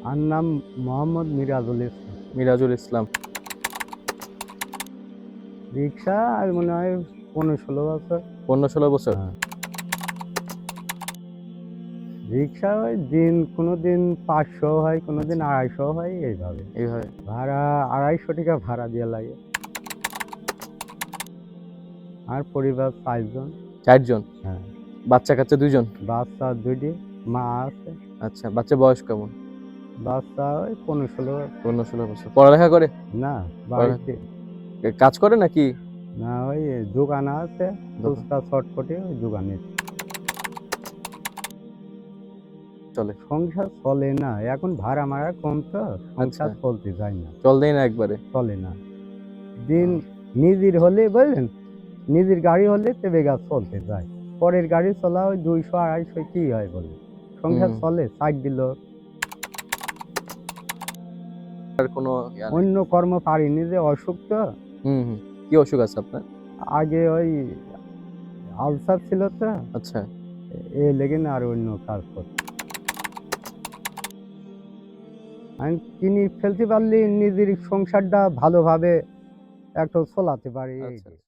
আর নাম মোহাম্মদ মিরাজুল ইসলাম। মিরাজুল ইসলাম। রিক্সা আর মনে হয় 15-16 বছর। 15-16 বছর। হ্যাঁ, রিক্সা ওই দিন কোনোদিন 500 হয়, কোনোদিন 250 হয়, এইভাবে এইভাবে। ভাড়া 250 টাকা ভাড়া দেওয়া লাগে। আর পরিবার 4 জন। 4 জন। হ্যাঁ, বাচ্চা কাচ্চা 2 জন। বাচ্চা 2টি, মা আছে। আচ্ছা, বাচ্চা বয়স কেমন? বাচ্চা ওই 15-16। 15-16 বছর। পড়ালেখা করে? না, পড়ালেখা বাড়িতে। কাজ করে নাকি? না, ওই দোকান আছে, দোকান ফুচকা চটপটি, ওই দোকানে। চলে। সংসার চলে না, এখন ভাড়া মারা কম তো, আচ্ছা, সংসার চলতে যায় না, চলতেই না একবারে। চলে না। দিন নিজের হলে বুঝলেন, নিজের গাড়ি হলে তেবে গাছ চলতে যায়। পরের গাড়ি চলা ওই 200-250 কি হয় বলে, সংসার হুম। চলে, সাইড দিল। আর কোনো ইয়া নাই? অন্য কর্ম পারিনি, যে অসুখ তো। হুম। কি অসুখ আছে আপনার? আগে ওই আলসার ছিল তো, আচ্ছা। এ লেগে না আর অন্য কাজ করতে আমি কিনে ফেলতে পারলি নিজের সংসারটা ভালোভাবে একটু চলাতে পারি, এই আচ্ছা। যে।